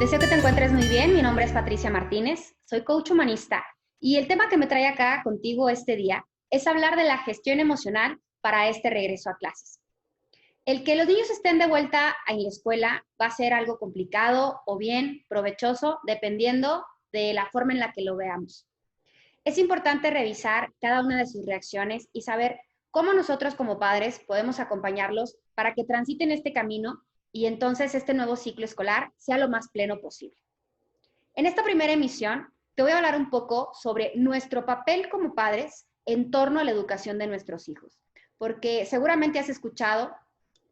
Deseo que te encuentres muy bien. Mi nombre es Patricia Martínez, soy coach humanista y el tema que me trae acá contigo este día es hablar de la gestión emocional para este regreso a clases. El que los niños estén de vuelta en la escuela va a ser algo complicado o bien provechoso dependiendo de la forma en la que lo veamos. Es importante revisar cada una de sus reacciones y saber cómo nosotros como padres podemos acompañarlos para que transiten este camino y entonces este nuevo ciclo escolar sea lo más pleno posible. En esta primera emisión te voy a hablar un poco sobre nuestro papel como padres en torno a la educación de nuestros hijos, porque seguramente has escuchado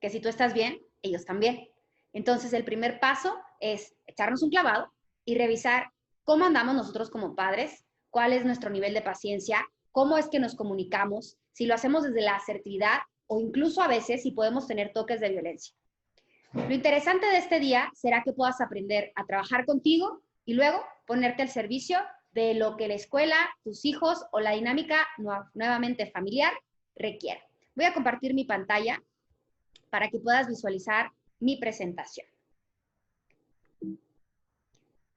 que si tú estás bien, ellos también. Entonces el primer paso es echarnos un clavado y revisar cómo andamos nosotros como padres, cuál es nuestro nivel de paciencia, cómo es que nos comunicamos, si lo hacemos desde la asertividad o incluso a veces si podemos tener toques de violencia. Lo interesante de este día será que puedas aprender a trabajar contigo y luego ponerte al servicio de lo que la escuela, tus hijos o la dinámica nuevamente familiar requiera. Voy a compartir mi pantalla para que puedas visualizar mi presentación.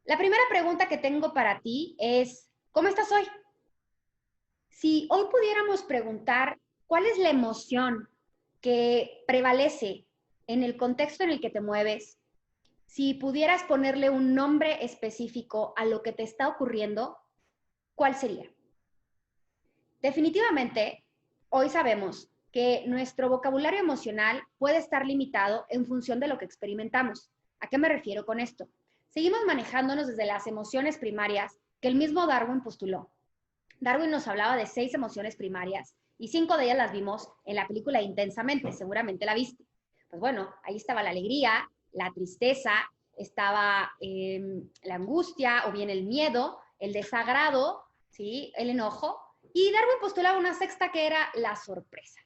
La primera pregunta que tengo para ti es, ¿cómo estás hoy? Si hoy pudiéramos preguntar cuál es la emoción que prevalece en el contexto en el que te mueves, si pudieras ponerle un nombre específico a lo que te está ocurriendo, ¿cuál sería? Definitivamente, hoy sabemos que nuestro vocabulario emocional puede estar limitado en función de lo que experimentamos. ¿A qué me refiero con esto? Seguimos manejándonos desde las emociones primarias que el mismo Darwin postuló. Darwin nos hablaba de 6 emociones primarias y 5 de ellas las vimos en la película Intensamente, seguramente la viste. Pues bueno, ahí estaba la alegría, la tristeza, estaba la angustia o bien el miedo, el desagrado, ¿sí? El enojo, y Darwin postulaba una sexta que era la sorpresa.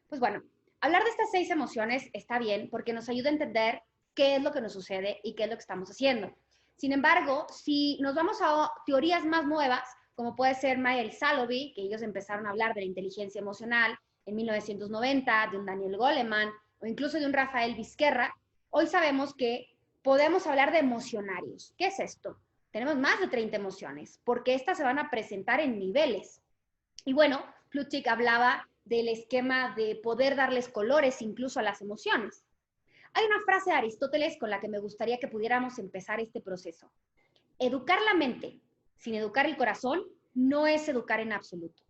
Pues bueno, hablar de estas 6 emociones está bien porque nos ayuda a entender qué es lo que nos sucede y qué es lo que estamos haciendo. Sin embargo, si nos vamos a teorías más nuevas, como puede ser Maya y Salovey, que ellos empezaron a hablar de la inteligencia emocional en 1990, de un Daniel Goleman o incluso de un Rafael Vizquerra, hoy sabemos que podemos hablar de emocionarios. ¿Qué es esto? Tenemos más de 30 emociones, porque estas se van a presentar en niveles. Y bueno, Plutchik hablaba del esquema de poder darles colores incluso a las emociones. Hay una frase de Aristóteles con la que me gustaría que pudiéramos empezar este proceso. Educar la mente sin educar el corazón no es educar en absoluto.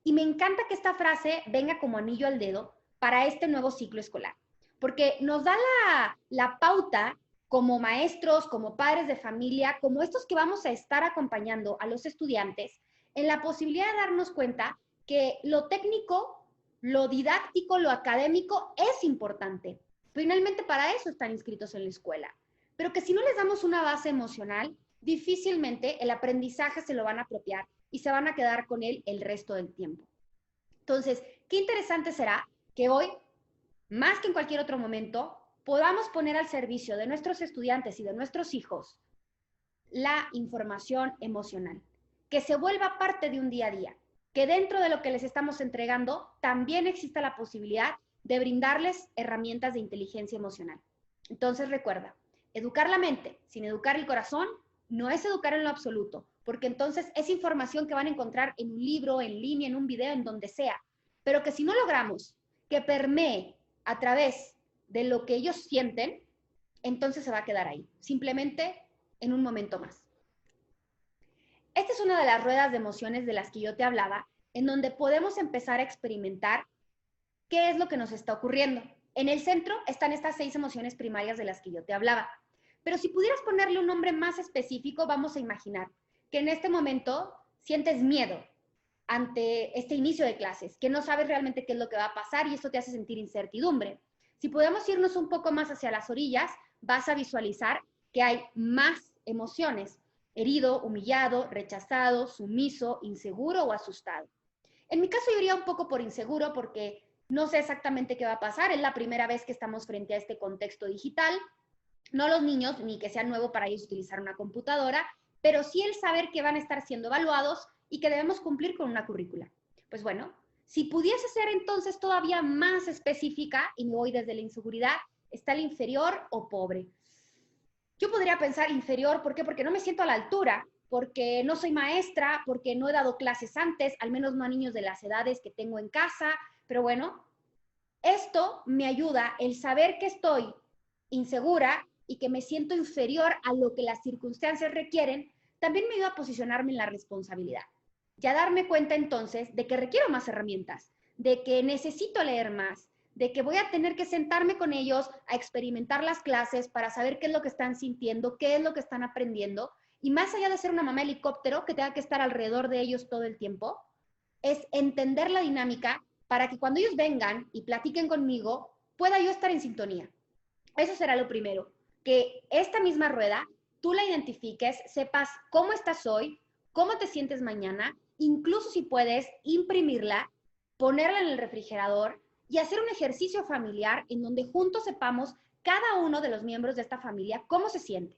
Y me encanta que esta frase venga como anillo al dedo para este nuevo ciclo escolar, porque nos da la pauta como maestros, como padres de familia, como estos que vamos a estar acompañando a los estudiantes, en la posibilidad de darnos cuenta que lo técnico, lo didáctico, lo académico es importante. Finalmente para eso están inscritos en la escuela. Pero que si no les damos una base emocional, difícilmente el aprendizaje se lo van a apropiar y se van a quedar con él el resto del tiempo. Entonces, qué interesante será que hoy, más que en cualquier otro momento, podamos poner al servicio de nuestros estudiantes y de nuestros hijos la información emocional, que se vuelva parte de un día a día, que dentro de lo que les estamos entregando también exista la posibilidad de brindarles herramientas de inteligencia emocional. Entonces recuerda, educar la mente sin educar el corazón no es educar en lo absoluto, porque entonces es información que van a encontrar en un libro, en línea, en un video, en donde sea, pero que si no logramos que permee a través de lo que ellos sienten, entonces se va a quedar ahí, simplemente en un momento más. Esta es una de las ruedas de emociones de las que yo te hablaba, en donde podemos empezar a experimentar qué es lo que nos está ocurriendo. En el centro están estas 6 emociones primarias de las que yo te hablaba. Pero si pudieras ponerle un nombre más específico, vamos a imaginar que en este momento sientes miedo ante este inicio de clases, que no sabes realmente qué es lo que va a pasar y esto te hace sentir incertidumbre. Si podemos irnos un poco más hacia las orillas, vas a visualizar que hay más emociones: herido, humillado, rechazado, sumiso, inseguro o asustado. En mi caso yo iría un poco por inseguro porque no sé exactamente qué va a pasar, es la primera vez que estamos frente a este contexto digital, no los niños, ni que sea nuevo para ellos utilizar una computadora, pero sí el saber que van a estar siendo evaluados y que debemos cumplir con una currícula. Pues bueno, si pudiese ser entonces todavía más específica, y me voy desde la inseguridad, está el inferior o pobre. Yo podría pensar inferior, ¿por qué? Porque no me siento a la altura, porque no soy maestra, porque no he dado clases antes, al menos no a niños de las edades que tengo en casa, pero bueno, esto me ayuda el saber que estoy insegura y que me siento inferior a lo que las circunstancias requieren, también me ayuda a posicionarme en la responsabilidad. Ya darme cuenta entonces de que requiero más herramientas, de que necesito leer más, de que voy a tener que sentarme con ellos a experimentar las clases para saber qué es lo que están sintiendo, qué es lo que están aprendiendo. Y más allá de ser una mamá helicóptero que tenga que estar alrededor de ellos todo el tiempo, es entender la dinámica para que cuando ellos vengan y platiquen conmigo, pueda yo estar en sintonía. Eso será lo primero, que esta misma rueda tú la identifiques, sepas cómo estás hoy, cómo te sientes mañana, incluso si puedes imprimirla, ponerla en el refrigerador y hacer un ejercicio familiar en donde juntos sepamos cada uno de los miembros de esta familia cómo se siente.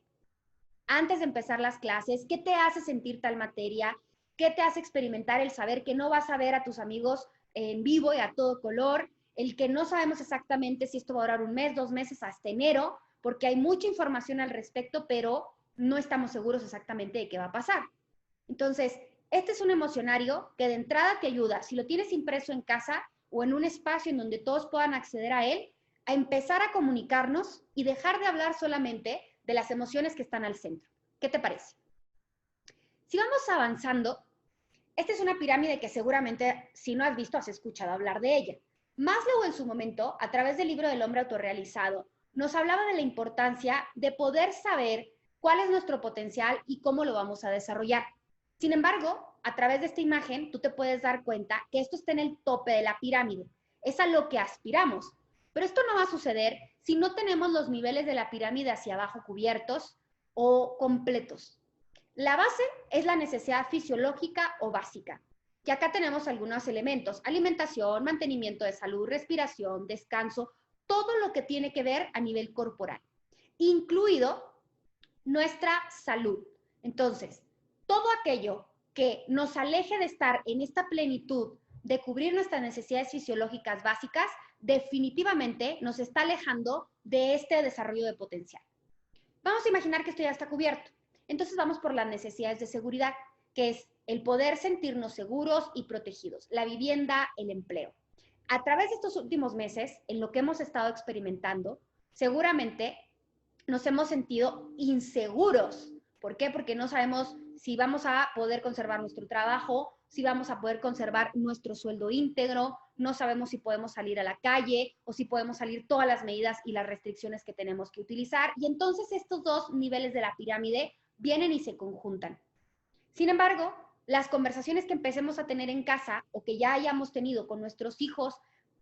Antes de empezar las clases, ¿qué te hace sentir tal materia? ¿Qué te hace experimentar el saber que no vas a ver a tus amigos en vivo y a todo color? El que no sabemos exactamente si esto va a durar un mes, 2 meses, hasta enero, porque hay mucha información al respecto, pero no estamos seguros exactamente de qué va a pasar. Entonces, este es un emocionario que de entrada te ayuda, si lo tienes impreso en casa o en un espacio en donde todos puedan acceder a él, a empezar a comunicarnos y dejar de hablar solamente de las emociones que están al centro. ¿Qué te parece? Si vamos avanzando, esta es una pirámide que seguramente, si no has visto, has escuchado hablar de ella. Maslow en su momento, a través del libro del hombre autorrealizado, nos hablaba de la importancia de poder saber cuál es nuestro potencial y cómo lo vamos a desarrollar. Sin embargo, a través de esta imagen, tú te puedes dar cuenta que esto está en el tope de la pirámide. Es a lo que aspiramos. Pero esto no va a suceder si no tenemos los niveles de la pirámide hacia abajo cubiertos o completos. La base es la necesidad fisiológica o básica. Y acá tenemos algunos elementos: alimentación, mantenimiento de salud, respiración, descanso, todo lo que tiene que ver a nivel corporal, incluido nuestra salud. Entonces, todo aquello que nos aleje de estar en esta plenitud de cubrir nuestras necesidades fisiológicas básicas, definitivamente nos está alejando de este desarrollo de potencial. Vamos a imaginar que esto ya está cubierto. Entonces vamos por las necesidades de seguridad, que es el poder sentirnos seguros y protegidos, la vivienda, el empleo. A través de estos últimos meses, en lo que hemos estado experimentando, seguramente nos hemos sentido inseguros. ¿Por qué? Porque no sabemos si vamos a poder conservar nuestro trabajo, si vamos a poder conservar nuestro sueldo íntegro, no sabemos si podemos salir a la calle o si podemos salir todas las medidas y las restricciones que tenemos que utilizar. Y entonces estos dos niveles de la pirámide vienen y se conjuntan. Sin embargo, las conversaciones que empecemos a tener en casa o que ya hayamos tenido con nuestros hijos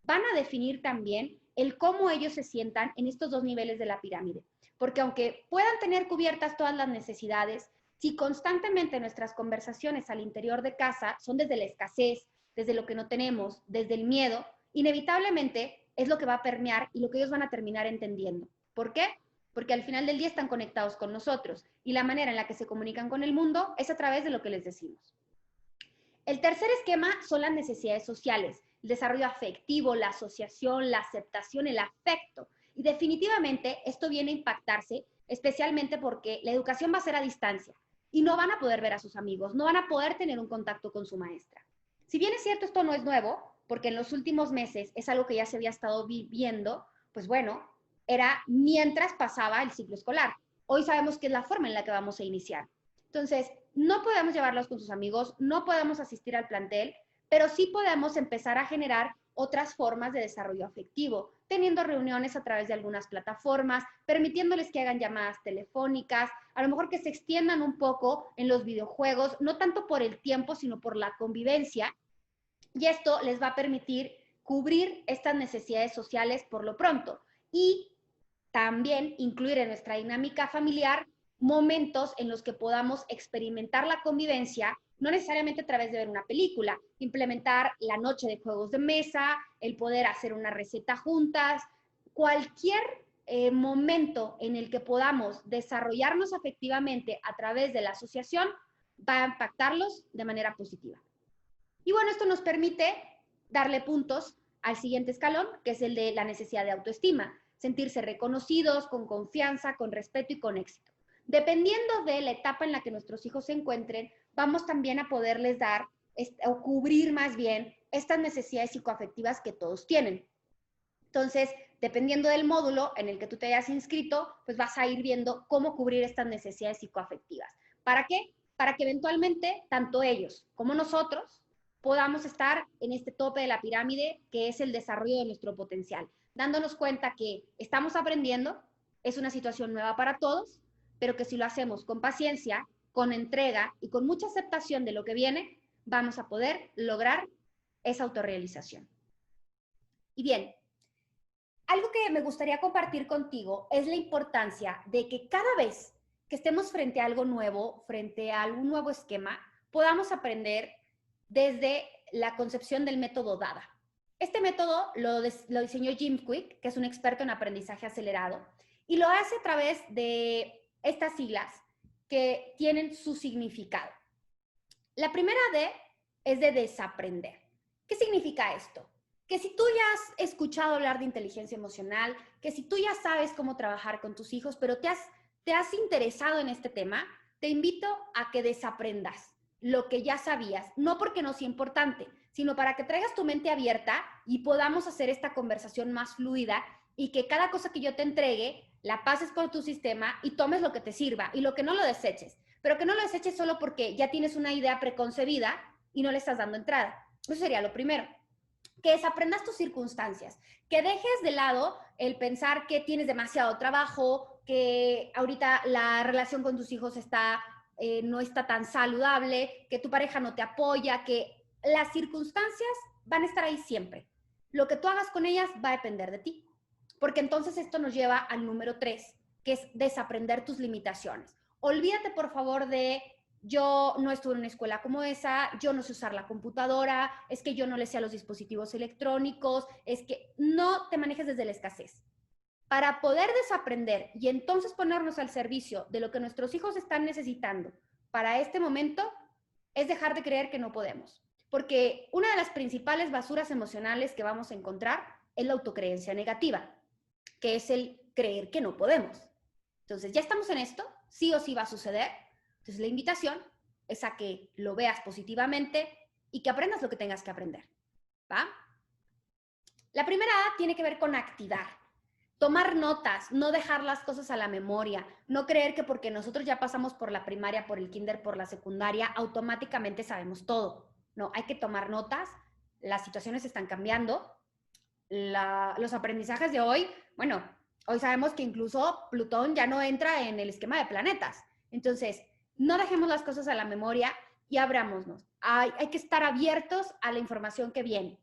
van a definir también el cómo ellos se sientan en estos dos niveles de la pirámide. Porque aunque puedan tener cubiertas todas las necesidades, si constantemente nuestras conversaciones al interior de casa son desde la escasez, desde lo que no tenemos, desde el miedo, inevitablemente es lo que va a permear y lo que ellos van a terminar entendiendo. ¿Por qué? Porque al final del día están conectados con nosotros y la manera en la que se comunican con el mundo es a través de lo que les decimos. El tercer esquema son las necesidades sociales, el desarrollo afectivo, la asociación, la aceptación, el afecto. Y definitivamente esto viene a impactarse, especialmente porque la educación va a ser a distancia y no van a poder ver a sus amigos, no van a poder tener un contacto con su maestra. Si bien es cierto, esto no es nuevo, porque en los últimos meses es algo que ya se había estado viviendo, pues bueno, era mientras pasaba el ciclo escolar. Hoy sabemos que es la forma en la que vamos a iniciar. Entonces, no podemos llevarlos con sus amigos, no podemos asistir al plantel, pero sí podemos empezar a generar otras formas de desarrollo afectivo, teniendo reuniones a través de algunas plataformas, permitiéndoles que hagan llamadas telefónicas, a lo mejor que se extiendan un poco en los videojuegos, no tanto por el tiempo, sino por la convivencia, y esto les va a permitir cubrir estas necesidades sociales por lo pronto y también incluir en nuestra dinámica familiar momentos en los que podamos experimentar la convivencia, no necesariamente a través de ver una película, implementar la noche de juegos de mesa, el poder hacer una receta juntas, cualquier momento en el que podamos desarrollarnos afectivamente a través de la asociación va a impactarlos de manera positiva. Y bueno, esto nos permite darle puntos al siguiente escalón, que es el de la necesidad de autoestima, sentirse reconocidos, con confianza, con respeto y con éxito. Dependiendo de la etapa en la que nuestros hijos se encuentren, vamos también a poderles dar o cubrir más bien estas necesidades psicoafectivas que todos tienen. Entonces, dependiendo del módulo en el que tú te hayas inscrito, pues vas a ir viendo cómo cubrir estas necesidades psicoafectivas. ¿Para qué? Para que eventualmente tanto ellos como nosotros podamos estar en este tope de la pirámide que es el desarrollo de nuestro potencial, dándonos cuenta que estamos aprendiendo, es una situación nueva para todos, pero que si lo hacemos con paciencia, con entrega y con mucha aceptación de lo que viene, vamos a poder lograr esa autorrealización. Y bien, algo que me gustaría compartir contigo es la importancia de que cada vez que estemos frente a algo nuevo, frente a algún nuevo esquema, podamos aprender desde la concepción del método DADA. Este método lo diseñó Jim Kwik, que es un experto en aprendizaje acelerado, y lo hace a través de estas siglas que tienen su significado. La primera D es de desaprender. ¿Qué significa esto? Que si tú ya has escuchado hablar de inteligencia emocional, que si tú ya sabes cómo trabajar con tus hijos, pero te has interesado en este tema, te invito a que desaprendas lo que ya sabías, no porque no sea importante, sino para que traigas tu mente abierta y podamos hacer esta conversación más fluida y que cada cosa que yo te entregue la pases por tu sistema y tomes lo que te sirva y lo que no lo deseches, pero que no lo deseches solo porque ya tienes una idea preconcebida y no le estás dando entrada. Eso sería lo primero. Que desaprendas tus circunstancias, que dejes de lado el pensar que tienes demasiado trabajo, que ahorita la relación con tus hijos no está tan saludable, que tu pareja no te apoya, que las circunstancias van a estar ahí siempre. Lo que tú hagas con ellas va a depender de ti, porque entonces esto nos lleva al número 3, que es desaprender tus limitaciones. Olvídate, por favor, de yo no estuve en una escuela como esa, yo no sé usar la computadora, es que yo no le sé a los dispositivos electrónicos, es que no te manejes desde la escasez. Para poder desaprender y entonces ponernos al servicio de lo que nuestros hijos están necesitando para este momento, es dejar de creer que no podemos. Porque una de las principales basuras emocionales que vamos a encontrar es la autocreencia negativa, que es el creer que no podemos. Entonces, ya estamos en esto, sí o sí va a suceder. Entonces, la invitación es a que lo veas positivamente y que aprendas lo que tengas que aprender, ¿va? La primera A tiene que ver con activar. Tomar notas, no dejar las cosas a la memoria, no creer que porque nosotros ya pasamos por la primaria, por el kinder, por la secundaria, automáticamente sabemos todo. No, hay que tomar notas, las situaciones están cambiando, los aprendizajes de hoy, bueno, hoy sabemos que incluso Plutón ya no entra en el esquema de planetas. Entonces, no dejemos las cosas a la memoria y abrámonos. Hay que estar abiertos a la información que viene.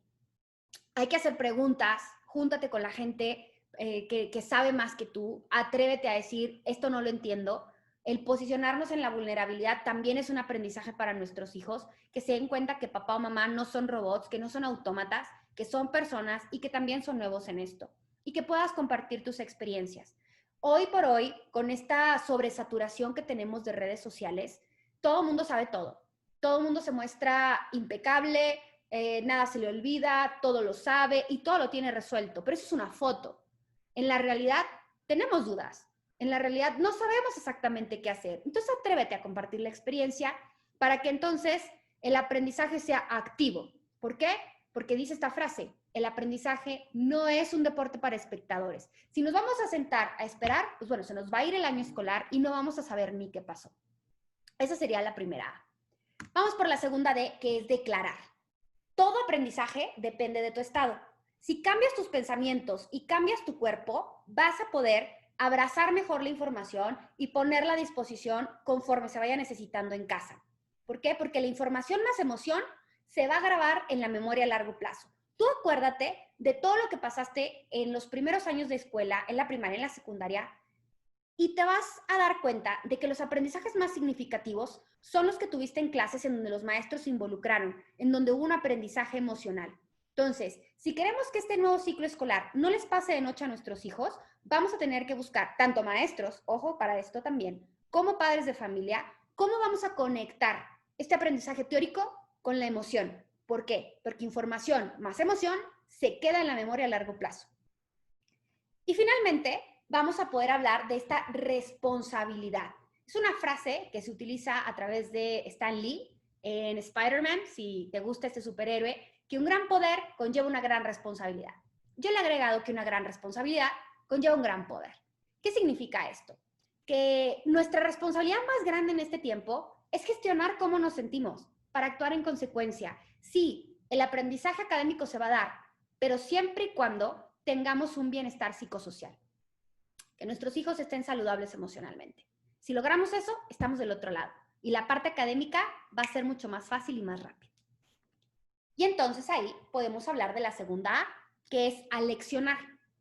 Hay que hacer preguntas, júntate con la gente que sabe más que tú, atrévete a decir, esto no lo entiendo. El posicionarnos en la vulnerabilidad también es un aprendizaje para nuestros hijos, que se den cuenta que papá o mamá no son robots, que no son autómatas, que son personas y que también son nuevos en esto. Y que puedas compartir tus experiencias. Hoy por hoy, con esta sobresaturación que tenemos de redes sociales, todo el mundo sabe todo. Todo el mundo se muestra impecable, nada se le olvida, todo lo sabe y todo lo tiene resuelto. Pero eso es una foto. En la realidad tenemos dudas. En la realidad no sabemos exactamente qué hacer. Entonces atrévete a compartir la experiencia para que entonces el aprendizaje sea activo. ¿Por qué? Porque dice esta frase, el aprendizaje no es un deporte para espectadores. Si nos vamos a sentar a esperar, pues bueno, se nos va a ir el año escolar y no vamos a saber ni qué pasó. Esa sería la primera A. Vamos por la segunda D, que es declarar. Todo aprendizaje depende de tu estado. Si cambias tus pensamientos y cambias tu cuerpo, vas a poder abrazar mejor la información y ponerla a disposición conforme se vaya necesitando en casa. ¿Por qué? Porque la información más emoción se va a grabar en la memoria a largo plazo. Tú acuérdate de todo lo que pasaste en los primeros años de escuela, en la primaria, en la secundaria, y te vas a dar cuenta de que los aprendizajes más significativos son los que tuviste en clases en donde los maestros se involucraron, en donde hubo un aprendizaje emocional. Entonces, si queremos que este nuevo ciclo escolar no les pase de noche a nuestros hijos, vamos a tener que buscar tanto maestros, ojo para esto también, como padres de familia, cómo vamos a conectar este aprendizaje teórico con la emoción. ¿Por qué? Porque información más emoción se queda en la memoria a largo plazo. Y finalmente, vamos a poder hablar de esta responsabilidad. Es una frase que se utiliza a través de Stan Lee en Spider-Man, si te gusta este superhéroe, que un gran poder conlleva una gran responsabilidad. Yo le he agregado que una gran responsabilidad conlleva un gran poder. ¿Qué significa esto? Que nuestra responsabilidad más grande en este tiempo es gestionar cómo nos sentimos para actuar en consecuencia. Sí, el aprendizaje académico se va a dar, pero siempre y cuando tengamos un bienestar psicosocial. Que nuestros hijos estén saludables emocionalmente. Si logramos eso, estamos del otro lado. Y la parte académica va a ser mucho más fácil y más rápida. Y entonces ahí podemos hablar de la segunda A, que es aleccionar.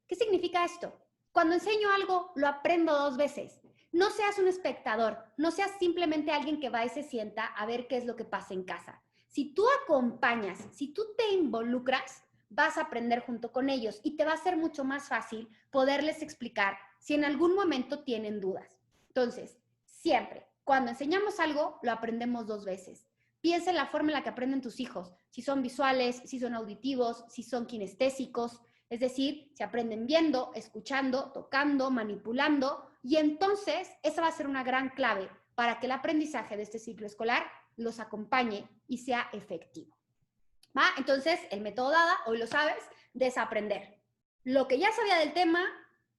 ¿Qué significa esto? Cuando enseño algo, lo aprendo 2 veces. No seas un espectador, no seas simplemente alguien que va y se sienta a ver qué es lo que pasa en casa. Si tú acompañas, si tú te involucras, vas a aprender junto con ellos y te va a ser mucho más fácil poderles explicar si en algún momento tienen dudas. Entonces, siempre, cuando enseñamos algo, lo aprendemos 2 veces. Piensa en la forma en la que aprenden tus hijos, si son visuales, si son auditivos, si son kinestésicos, es decir, si aprenden viendo, escuchando, tocando, manipulando, y entonces esa va a ser una gran clave para que el aprendizaje de este ciclo escolar los acompañe y sea efectivo. ¿Va? Entonces, el método DADA, hoy lo sabes, desaprender. Lo que ya sabía del tema,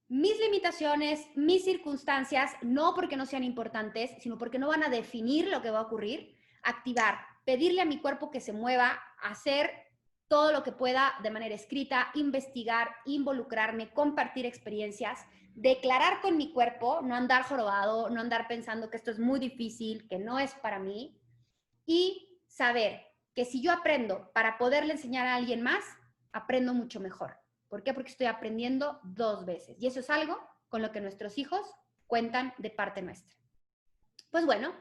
mis limitaciones, mis circunstancias, no porque no sean importantes, sino porque no van a definir lo que va a ocurrir, activar, pedirle a mi cuerpo que se mueva, hacer todo lo que pueda de manera escrita, investigar, involucrarme, compartir experiencias, declarar con mi cuerpo, no andar jorobado, no andar pensando que esto es muy difícil, que no es para mí, y saber que si yo aprendo para poderle enseñar a alguien más, aprendo mucho mejor. ¿Por qué? Porque estoy aprendiendo 2 veces. Y eso es algo con lo que nuestros hijos cuentan de parte nuestra. Pues bueno,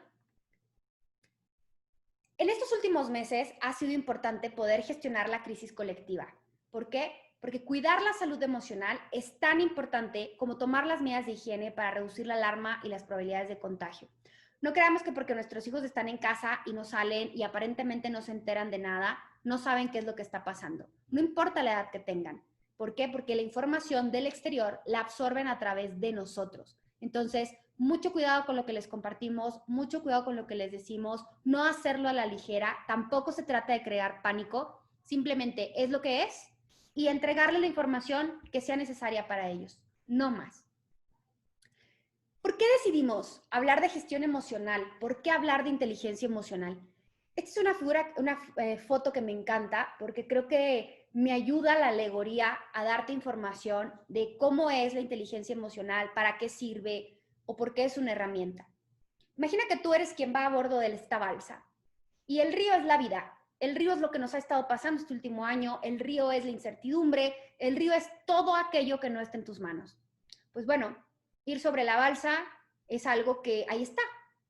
en estos últimos meses ha sido importante poder gestionar la crisis colectiva. ¿Por qué? Porque cuidar la salud emocional es tan importante como tomar las medidas de higiene para reducir la alarma y las probabilidades de contagio. No creamos que porque nuestros hijos están en casa y no salen y aparentemente no se enteran de nada, no saben qué es lo que está pasando. No importa la edad que tengan. ¿Por qué? Porque la información del exterior la absorben a través de nosotros. Entonces, mucho cuidado con lo que les compartimos, mucho cuidado con lo que les decimos, no hacerlo a la ligera, tampoco se trata de crear pánico, simplemente es lo que es y entregarle la información que sea necesaria para ellos, no más. ¿Por qué decidimos hablar de gestión emocional? ¿Por qué hablar de inteligencia emocional? Esta es una foto que me encanta porque creo que me ayuda la alegoría a darte información de cómo es la inteligencia emocional, para qué sirve o por qué es una herramienta. Imagina que tú eres quien va a bordo de esta balsa y el río es la vida. El río es lo que nos ha estado pasando este último año, el río es la incertidumbre, el río es todo aquello que no está en tus manos. Pues bueno, ir sobre la balsa es algo que ahí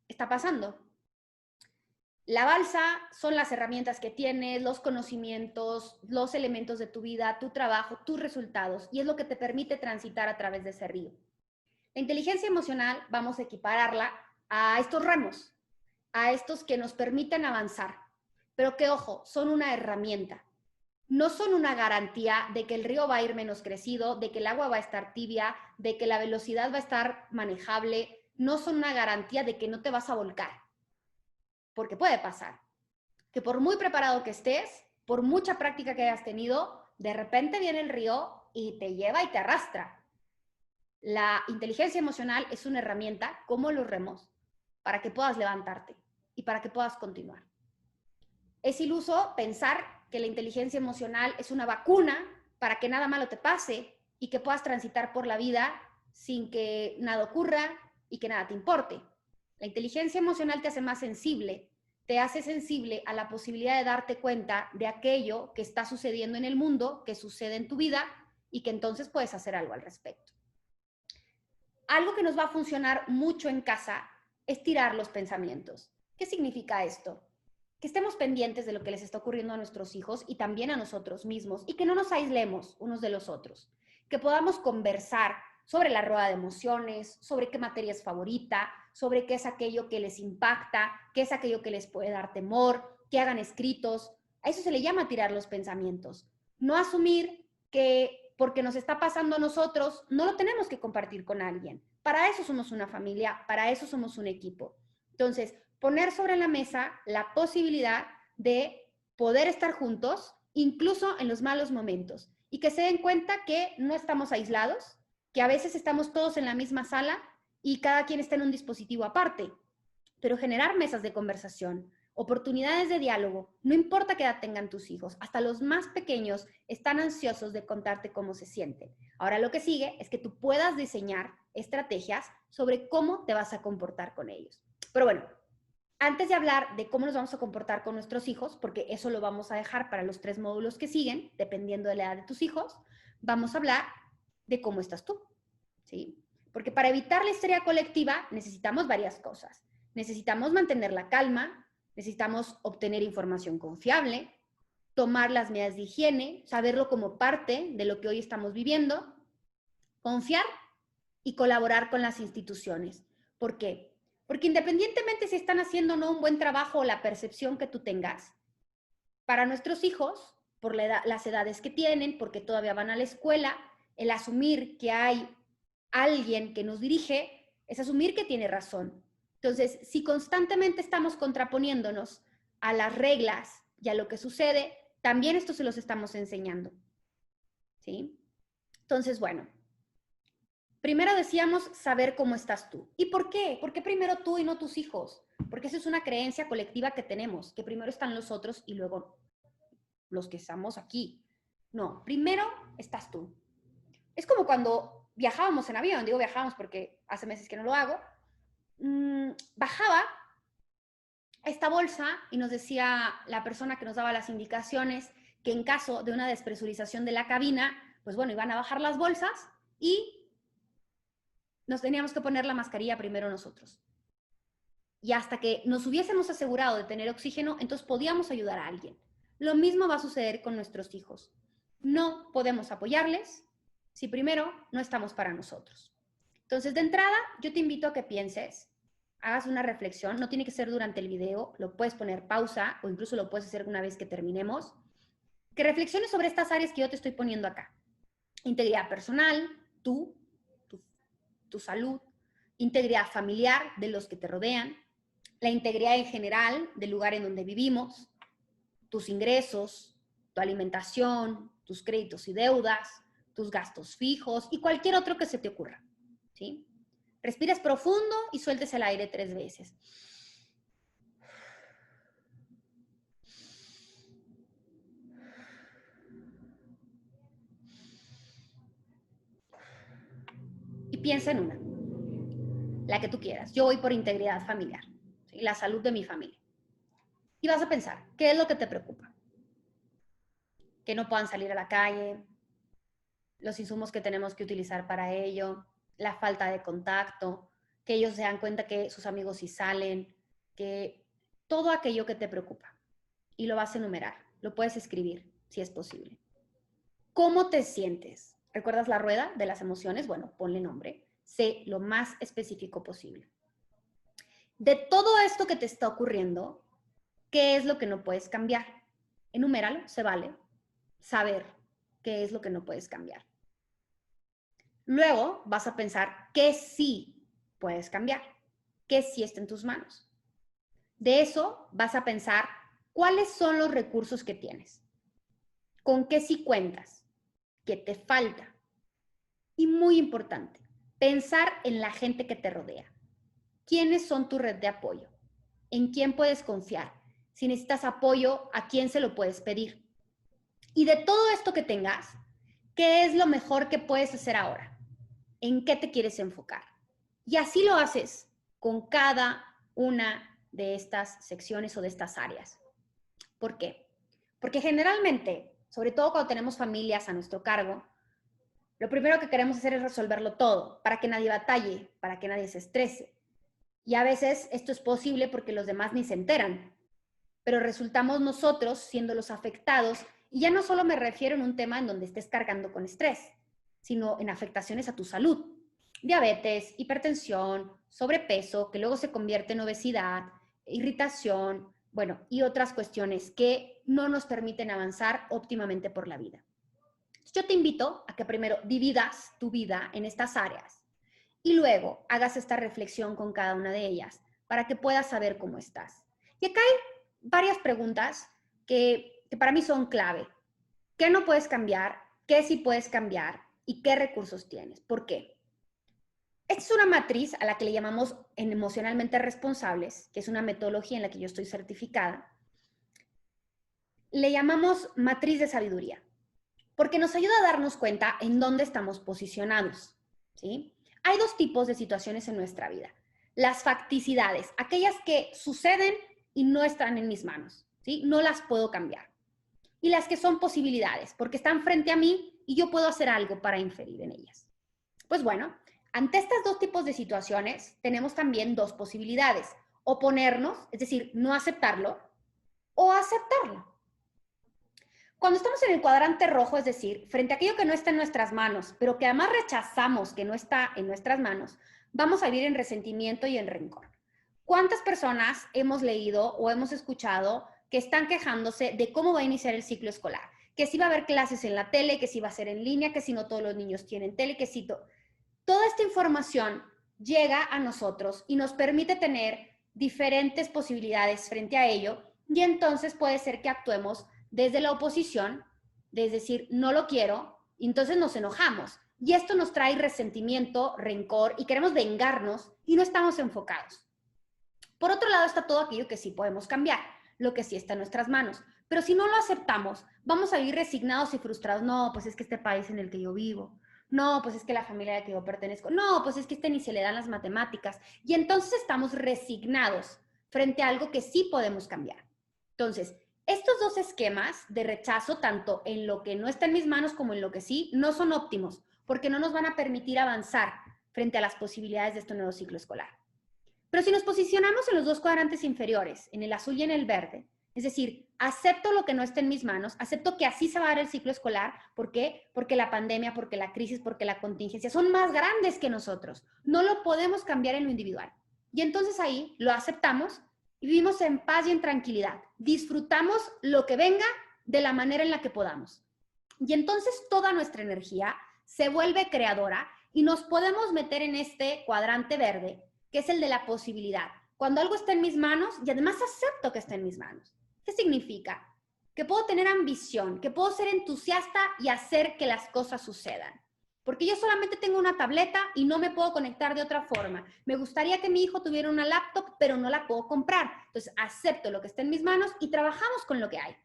está pasando. La balsa son las herramientas que tienes, los conocimientos, los elementos de tu vida, tu trabajo, tus resultados, y es lo que te permite transitar a través de ese río. La inteligencia emocional vamos a equipararla a estos remos, a estos que nos permiten avanzar, pero que, ojo, son una herramienta. No son una garantía de que el río va a ir menos crecido, de que el agua va a estar tibia, de que la velocidad va a estar manejable. No son una garantía de que no te vas a volcar, porque puede pasar. Que por muy preparado que estés, por mucha práctica que hayas tenido, de repente viene el río y te lleva y te arrastra. La inteligencia emocional es una herramienta, como los remos, para que puedas levantarte y para que puedas continuar. Es iluso pensar que la inteligencia emocional es una vacuna para que nada malo te pase y que puedas transitar por la vida sin que nada ocurra y que nada te importe. La inteligencia emocional te hace más sensible, te hace sensible a la posibilidad de darte cuenta de aquello que está sucediendo en el mundo, que sucede en tu vida y que entonces puedes hacer algo al respecto. Algo que nos va a funcionar mucho en casa es tirar los pensamientos. ¿Qué significa esto? Que estemos pendientes de lo que les está ocurriendo a nuestros hijos y también a nosotros mismos y que no nos aislemos unos de los otros. Que podamos conversar sobre la rueda de emociones, sobre qué materia es favorita, sobre qué es aquello que les impacta, qué es aquello que les puede dar temor, que hagan escritos. A eso se le llama tirar los pensamientos. No asumir que porque nos está pasando a nosotros, no lo tenemos que compartir con alguien. Para eso somos una familia, para eso somos un equipo. Entonces, poner sobre la mesa la posibilidad de poder estar juntos, incluso en los malos momentos, y que se den cuenta que no estamos aislados, que a veces estamos todos en la misma sala y cada quien está en un dispositivo aparte, pero generar mesas de conversación, oportunidades de diálogo, no importa qué edad tengan tus hijos, hasta los más pequeños están ansiosos de contarte cómo se sienten. Ahora lo que sigue es que tú puedas diseñar estrategias sobre cómo te vas a comportar con ellos. Pero bueno, antes de hablar de cómo nos vamos a comportar con nuestros hijos, porque eso lo vamos a dejar para los 3 módulos que siguen, dependiendo de la edad de tus hijos, vamos a hablar de cómo estás tú, ¿sí? Porque para evitar la histeria colectiva necesitamos varias cosas. Necesitamos mantener la calma, necesitamos obtener información confiable, tomar las medidas de higiene, saberlo como parte de lo que hoy estamos viviendo, confiar y colaborar con las instituciones. ¿Por qué? Porque independientemente si están haciendo o no un buen trabajo o la percepción que tú tengas, para nuestros hijos, por las edades que tienen, porque todavía van a la escuela, el asumir que hay alguien que nos dirige es asumir que tiene razón. Entonces, si constantemente estamos contraponiéndonos a las reglas y a lo que sucede, también esto se los estamos enseñando. ¿Sí? Entonces, bueno, primero decíamos saber cómo estás tú. ¿Y por qué? ¿Por qué primero tú y no tus hijos? Porque esa es una creencia colectiva que tenemos, que primero están los otros y luego los que estamos aquí. No, primero estás tú. Es como cuando viajábamos en avión, digo viajábamos porque hace meses que no lo hago, bajaba esta bolsa y nos decía la persona que nos daba las indicaciones que en caso de una despresurización de la cabina, pues bueno, iban a bajar las bolsas y nos teníamos que poner la mascarilla primero nosotros. Y hasta que nos hubiésemos asegurado de tener oxígeno, entonces podíamos ayudar a alguien. Lo mismo va a suceder con nuestros hijos. No podemos apoyarles si primero no estamos para nosotros. Entonces, de entrada, yo te invito a que pienses, hagas una reflexión, no tiene que ser durante el video, lo puedes poner pausa o incluso lo puedes hacer una vez que terminemos, que reflexiones sobre estas áreas que yo te estoy poniendo acá. Integridad personal, tu salud, integridad familiar de los que te rodean, la integridad en general del lugar en donde vivimos, tus ingresos, tu alimentación, tus créditos y deudas, tus gastos fijos y cualquier otro que se te ocurra. ¿Sí? Respires profundo y sueltes el aire 3 veces. Y piensa en una, la que tú quieras. Yo voy por integridad familiar, ¿sí? La salud de mi familia. Y vas a pensar, ¿qué es lo que te preocupa? Que no puedan salir a la calle, los insumos que tenemos que utilizar para ello, la falta de contacto, que ellos se dan cuenta que sus amigos sí salen, que todo aquello que te preocupa. Y lo vas a enumerar, lo puedes escribir si es posible. ¿Cómo te sientes? ¿Recuerdas la rueda de las emociones? Bueno, ponle nombre. Sé lo más específico posible. De todo esto que te está ocurriendo, ¿qué es lo que no puedes cambiar? Enuméralo, se vale. Saber qué es lo que no puedes cambiar. Luego vas a pensar qué sí puedes cambiar, qué sí está en tus manos. De eso vas a pensar cuáles son los recursos que tienes, con qué sí cuentas, qué te falta. Y muy importante, pensar en la gente que te rodea. ¿Quiénes son tu red de apoyo? ¿En quién puedes confiar? Si necesitas apoyo, ¿a quién se lo puedes pedir? Y de todo esto que tengas, ¿qué es lo mejor que puedes hacer ahora? ¿En qué te quieres enfocar? Y así lo haces con cada una de estas secciones o de estas áreas. ¿Por qué? Porque generalmente, sobre todo cuando tenemos familias a nuestro cargo, lo primero que queremos hacer es resolverlo todo, para que nadie batalle, para que nadie se estrese. Y a veces esto es posible porque los demás ni se enteran, pero resultamos nosotros siendo los afectados, y ya no solo me refiero en un tema en donde estés cargando con estrés, sino en afectaciones a tu salud. Diabetes, hipertensión, sobrepeso, que luego se convierte en obesidad, irritación, bueno, y otras cuestiones que no nos permiten avanzar óptimamente por la vida. Yo te invito a que primero dividas tu vida en estas áreas y luego hagas esta reflexión con cada una de ellas para que puedas saber cómo estás. Y acá hay varias preguntas que para mí son clave. ¿Qué no puedes cambiar? ¿Qué sí puedes cambiar? ¿Y qué recursos tienes? ¿Por qué? Esta es una matriz a la que le llamamos en emocionalmente responsables, que es una metodología en la que yo estoy certificada. Le llamamos matriz de sabiduría, porque nos ayuda a darnos cuenta en dónde estamos posicionados, ¿sí? Hay dos tipos de situaciones en nuestra vida. Las facticidades, aquellas que suceden y no están en mis manos, ¿sí? No las puedo cambiar. Y las que son posibilidades, porque están frente a mí y yo puedo hacer algo para inferir en ellas. Pues bueno, ante estos dos tipos de situaciones tenemos también dos posibilidades. Oponernos, es decir, no aceptarlo, o aceptarlo. Cuando estamos en el cuadrante rojo, es decir, frente a aquello que no está en nuestras manos, pero que además rechazamos que no está en nuestras manos, vamos a vivir en resentimiento y en rencor. ¿Cuántas personas hemos leído o hemos escuchado que están quejándose de cómo va a iniciar el ciclo escolar? Que si va a haber clases en la tele, que si va a ser en línea, que si no todos los niños tienen tele, que si toda esta información llega a nosotros y nos permite tener diferentes posibilidades frente a ello, y entonces puede ser que actuemos desde la oposición, es decir, no lo quiero, y entonces nos enojamos. Y esto nos trae resentimiento, rencor, y queremos vengarnos y no estamos enfocados. Por otro lado está todo aquello que sí podemos cambiar, lo que sí está en nuestras manos. Pero si no lo aceptamos, vamos a vivir resignados y frustrados. No, pues es que este país en el que yo vivo. No, pues es que la familia a la que yo pertenezco. No, pues es que ni se le dan las matemáticas. Y entonces estamos resignados frente a algo que sí podemos cambiar. Entonces, estos dos esquemas de rechazo, tanto en lo que no está en mis manos como en lo que sí, no son óptimos, porque no nos van a permitir avanzar frente a las posibilidades de este nuevo ciclo escolar. Pero si nos posicionamos en los dos cuadrantes inferiores, en el azul y en el verde, es decir, acepto lo que no está en mis manos, acepto que así se va a dar el ciclo escolar. ¿Por qué? Porque la pandemia, porque la crisis, porque la contingencia son más grandes que nosotros. No lo podemos cambiar en lo individual. Y entonces ahí lo aceptamos y vivimos en paz y en tranquilidad. Disfrutamos lo que venga de la manera en la que podamos. Y entonces toda nuestra energía se vuelve creadora y nos podemos meter en este cuadrante verde, que es el de la posibilidad. Cuando algo está en mis manos y además acepto que está en mis manos. ¿Qué significa? Que puedo tener ambición, que puedo ser entusiasta y hacer que las cosas sucedan. Porque yo solamente tengo una tableta y no me puedo conectar de otra forma. Me gustaría que mi hijo tuviera una laptop, pero no la puedo comprar. Entonces acepto lo que está en mis manos y trabajamos con lo que hay.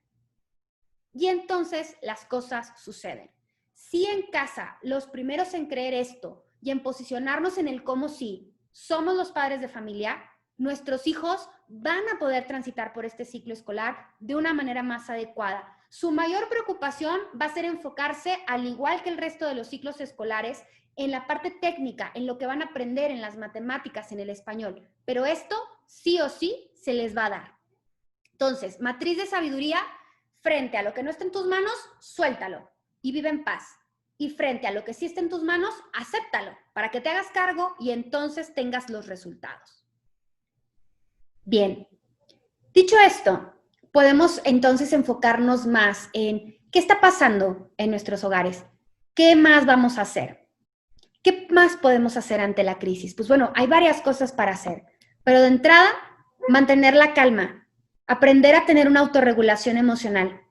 Y entonces las cosas suceden. Si en casa los primeros en creer esto y en posicionarnos en el cómo sí, somos los padres de familia, nuestros hijos van a poder transitar por este ciclo escolar de una manera más adecuada. Su mayor preocupación va a ser enfocarse, al igual que el resto de los ciclos escolares, en la parte técnica, en lo que van a aprender, en las matemáticas, en el español. Pero esto sí o sí se les va a dar. Entonces, matriz de sabiduría, frente a lo que no está en tus manos, suéltalo y vive en paz. Y frente a lo que sí está en tus manos, acéptalo para que te hagas cargo y entonces tengas los resultados. Bien, dicho esto, podemos entonces enfocarnos más en qué está pasando en nuestros hogares. ¿Qué más vamos a hacer? ¿Qué más podemos hacer ante la crisis? Pues bueno, hay varias cosas para hacer, pero de entrada, mantener la calma, aprender a tener una autorregulación emocional.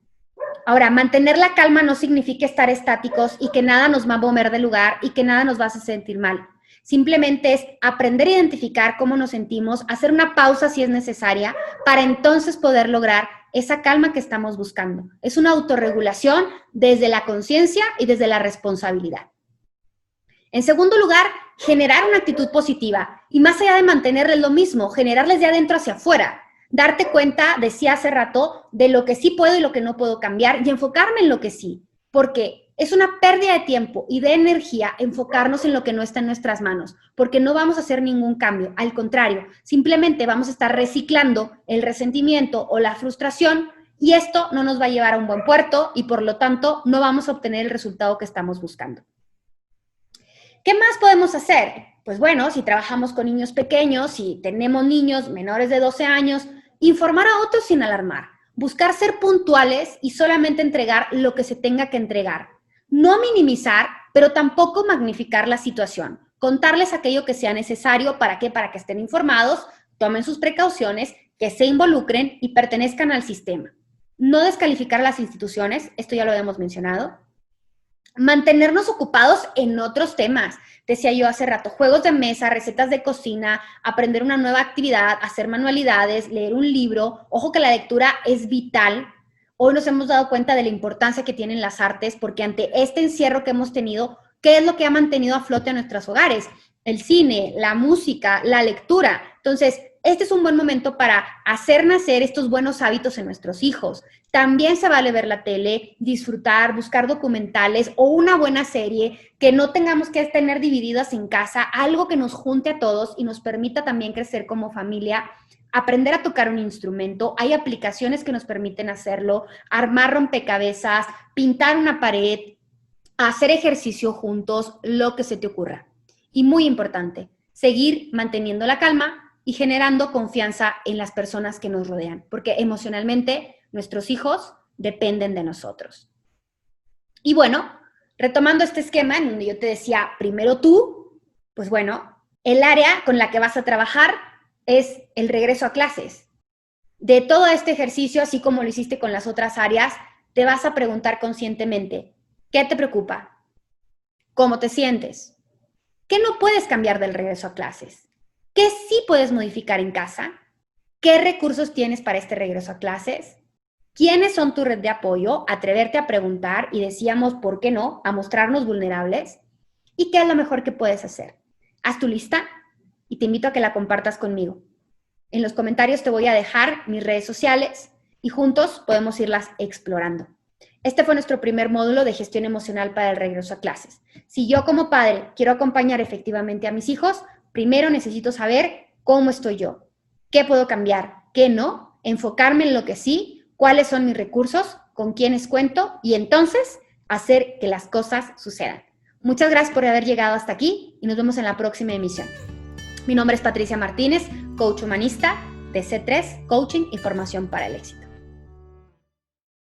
Ahora, mantener la calma no significa estar estáticos y que nada nos va a mover del lugar y que nada nos va a hacer sentir mal. Simplemente es aprender a identificar cómo nos sentimos, hacer una pausa si es necesaria, para entonces poder lograr esa calma que estamos buscando. Es una autorregulación desde la conciencia y desde la responsabilidad. En segundo lugar, generar una actitud positiva. Y más allá de mantenerles lo mismo, generarles de adentro hacia afuera. Darte cuenta, decía hace rato, de lo que sí puedo y lo que no puedo cambiar y enfocarme en lo que sí. Porque es una pérdida de tiempo y de energía enfocarnos en lo que no está en nuestras manos, porque no vamos a hacer ningún cambio. Al contrario, simplemente vamos a estar reciclando el resentimiento o la frustración y esto no nos va a llevar a un buen puerto y por lo tanto no vamos a obtener el resultado que estamos buscando. ¿Qué más podemos hacer? Pues bueno, si trabajamos con niños pequeños, si tenemos niños menores de 12 años, informar a otros sin alarmar, buscar ser puntuales y solamente entregar lo que se tenga que entregar. No minimizar, pero tampoco magnificar la situación. Contarles aquello que sea necesario. ¿Para qué? Para que estén informados, tomen sus precauciones, que se involucren y pertenezcan al sistema. No descalificar a las instituciones, esto ya lo habíamos mencionado. Mantenernos ocupados en otros temas. Decía yo hace rato, juegos de mesa, recetas de cocina, aprender una nueva actividad, hacer manualidades, leer un libro. Ojo que la lectura es vital. Hoy nos hemos dado cuenta de la importancia que tienen las artes, porque ante este encierro que hemos tenido, ¿qué es lo que ha mantenido a flote a nuestros hogares? El cine, la música, la lectura. Entonces, este es un buen momento para hacer nacer estos buenos hábitos en nuestros hijos. También se vale ver la tele, disfrutar, buscar documentales o una buena serie, que no tengamos que tener divididas en casa, algo que nos junte a todos y nos permita también crecer como familia, aprender a tocar un instrumento. Hay aplicaciones que nos permiten hacerlo, armar rompecabezas, pintar una pared, hacer ejercicio juntos, lo que se te ocurra. Y muy importante, seguir manteniendo la calma y generando confianza en las personas que nos rodean, porque emocionalmente nuestros hijos dependen de nosotros. Y bueno, retomando este esquema en donde yo te decía, primero tú, pues bueno, el área con la que vas a trabajar es el regreso a clases. De todo este ejercicio, así como lo hiciste con las otras áreas, te vas a preguntar conscientemente, ¿qué te preocupa? ¿Cómo te sientes? ¿Qué no puedes cambiar del regreso a clases? ¿Qué sí puedes modificar en casa? ¿Qué recursos tienes para este regreso a clases? ¿Quiénes son tu red de apoyo? Atreverte a preguntar y decíamos, ¿por qué no? A mostrarnos vulnerables. ¿Y qué es lo mejor que puedes hacer? Haz tu lista y te invito a que la compartas conmigo. En los comentarios te voy a dejar mis redes sociales y juntos podemos irlas explorando. Este fue nuestro primer módulo de gestión emocional para el regreso a clases. Si yo como padre quiero acompañar efectivamente a mis hijos, primero necesito saber cómo estoy yo, qué puedo cambiar, qué no, enfocarme en lo que sí, cuáles son mis recursos, con quiénes cuento y entonces hacer que las cosas sucedan. Muchas gracias por haber llegado hasta aquí y nos vemos en la próxima emisión. Mi nombre es Patricia Martínez, coach humanista de C3, Coaching y Formación para el Éxito.